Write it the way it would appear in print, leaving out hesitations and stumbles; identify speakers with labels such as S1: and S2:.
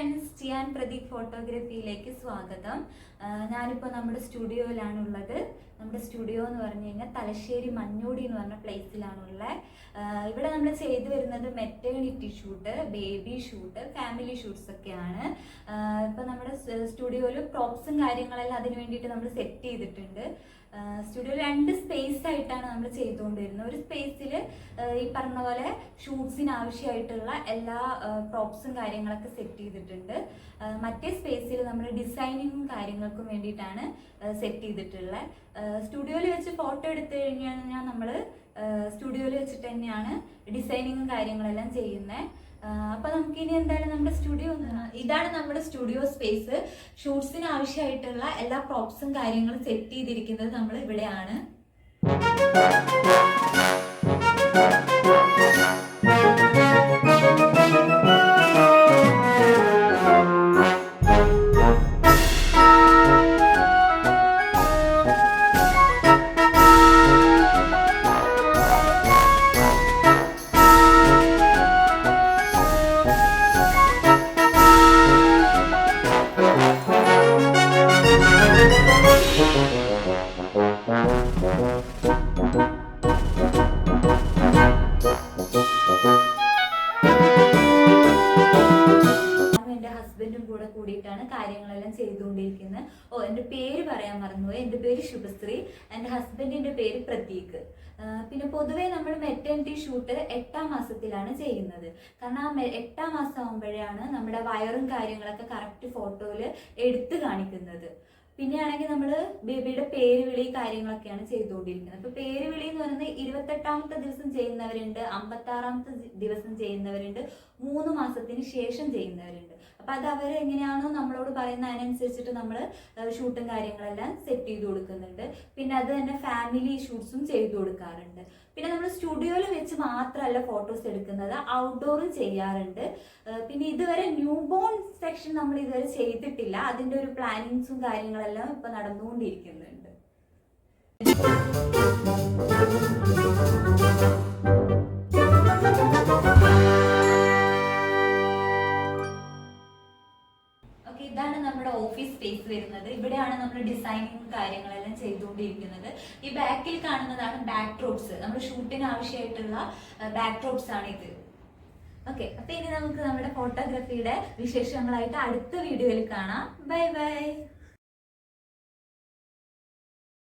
S1: Friends, ജിയാൻ Pradeep ഫോട്ടോഗ്രാഫിയിലേക്ക് സ്വാഗതം. ഞാനിപ്പോൾ നമ്മുടെ സ്റ്റുഡിയോയിലാണുള്ളത്. നമ്മുടെ സ്റ്റുഡിയോ എന്ന് പറഞ്ഞു കഴിഞ്ഞാൽ തലശ്ശേരി മഞ്ഞോടി എന്ന് പറഞ്ഞ പ്ലേസിലാണുള്ളത്. ഇവിടെ നമ്മൾ ചെയ്തു വരുന്നത് maternity shoot, baby shoot, family shoots ഒക്കെയാണ്. ഇപ്പം നമ്മുടെ സ്റ്റുഡിയോയിൽ പ്രോപ്സും കാര്യങ്ങളെല്ലാം അതിന് വേണ്ടിയിട്ട് നമ്മൾ സെറ്റ് ചെയ്തിട്ടുണ്ട്. സ്റ്റുഡിയോ 2 സ്പേസ് ആയിട്ടാണ് നമ്മൾ ചെയ്തുകൊണ്ടിരുന്നത്. ഒരു സ്പേസിൽ ഈ പറഞ്ഞ പോലെ ഷൂട്ട്സിന് ആവശ്യമായിട്ടുള്ള എല്ലാ പ്രോപ്സും കാര്യങ്ങളൊക്കെ സെറ്റ് ചെയ്തിട്ടുണ്ട്. മറ്റേ സ്പേസിൽ നമ്മൾ ഡിസൈനിങ്ങും കാര്യങ്ങൾക്കും വേണ്ടിയിട്ടാണ് സെറ്റ് ചെയ്തിട്ടുള്ളത്. സ്റ്റുഡിയോയിൽ വെച്ച് ഫോട്ടോ എടുത്തു കഴിഞ്ഞാൽ നമ്മൾ സ്റ്റുഡിയോയിൽ വെച്ചിട്ട് തന്നെയാണ് ഡിസൈനിങ്ങും കാര്യങ്ങളെല്ലാം ചെയ്യുന്നത്. അപ്പൊ നമുക്ക് ഇനി എന്തായാലും നമ്മുടെ സ്റ്റുഡിയോ, ഇതാണ് നമ്മുടെ സ്റ്റുഡിയോ സ്പേസ്. ഷൂട്ട്സിന് ആവശ്യമായിട്ടുള്ള എല്ലാ പ്രോപ്സും കാര്യങ്ങളും സെറ്റ് ചെയ്തിരിക്കുന്നത് നമ്മൾ ഇവിടെയാണ്. എന്റെ ഹസ്ബൻഡും കൂടെ കൂടിയിട്ടാണ് കാര്യങ്ങളെല്ലാം ചെയ്തുകൊണ്ടിരിക്കുന്നത്. എന്റെ പേര് പറയാൻ മറന്നുപോയി. എന്റെ പേര് ശുഭശ്രീ, എന്റെ ഹസ്ബൻഡിന്റെ പേര് പ്രതീക്. പിന്നെ പൊതുവേ നമ്മൾ മെറ്റേണിറ്റി ഷൂട്ട് 8ാം മാസത്തിലാണ് ചെയ്യുന്നത്. കാരണം ആ 8ാം മാസം ആകുമ്പോഴാണ് നമ്മുടെ വയറും കാര്യങ്ങളൊക്കെ കറക്റ്റ് ഫോട്ടോയിൽ എടുത്ത് കാണിക്കുന്നത്. പിന്നെയാണെങ്കിൽ നമ്മൾ ബേബിയുടെ പേര് വിളി കാര്യങ്ങളൊക്കെയാണ് ചെയ്തുകൊണ്ടിരിക്കുന്നത്. അപ്പോൾ പേര് വിളി എന്ന് പറയുന്നത് 28ാമത്തെ ദിവസം ചെയ്യുന്നവരുണ്ട്, 56ാമത്തെ ദിവസം ചെയ്യുന്നവരുണ്ട്, 3 മാസത്തിന് ശേഷം ചെയ്യുന്നവരുണ്ട്. അപ്പം അത് അവർ എങ്ങനെയാണോ നമ്മളോട് പറയുന്നത് അതിനനുസരിച്ചിട്ട് നമ്മൾ ഷൂട്ടും കാര്യങ്ങളെല്ലാം സെറ്റ് ചെയ്ത് കൊടുക്കുന്നുണ്ട്. പിന്നെ അത് തന്നെ ഫാമിലി ഷൂട്ട്സും ചെയ്തു കൊടുക്കാറുണ്ട്. പിന്നെ നമ്മൾ സ്റ്റുഡിയോയിൽ വെച്ച് മാത്രമല്ല ഫോട്ടോസ് എടുക്കുന്നത്, ഔട്ട്ഡോറും ചെയ്യാറുണ്ട്. പിന്നെ ഇതുവരെ ന്യൂ ബോൺ സെക്ഷൻ നമ്മൾ ഇതുവരെ ചെയ്തിട്ടില്ല. അതിൻ്റെ ഒരു പ്ലാനിങ്സും കാര്യങ്ങളെല്ലാം ഇപ്പം നടന്നുകൊണ്ടിരിക്കുന്നുണ്ട്. ഇതാണ് നമ്മുടെ ഓഫീസ് സ്പേസ് വരുന്നത്. ഇവിടെയാണ് നമ്മൾ ഡിസൈനിങ്ങും കാര്യങ്ങളെല്ലാം ചെയ്തുകൊണ്ടിരിക്കുന്നത്. ഈ ബാക്കിൽ കാണുന്നതാണ് ബാക്ക് ഡ്രോപ്സ്. നമ്മൾ ഷൂട്ടിന് ആവശ്യമായിട്ടുള്ള ബാക്ക് ഡ്രോപ്സ് ആണ് ഇത്. ഓക്കെ, അപ്പൊ ഇനി നമുക്ക് നമ്മുടെ ഫോട്ടോഗ്രാഫിയുടെ വിശേഷങ്ങളായിട്ട് അടുത്ത വീഡിയോയിൽ കാണാം. Bye bye.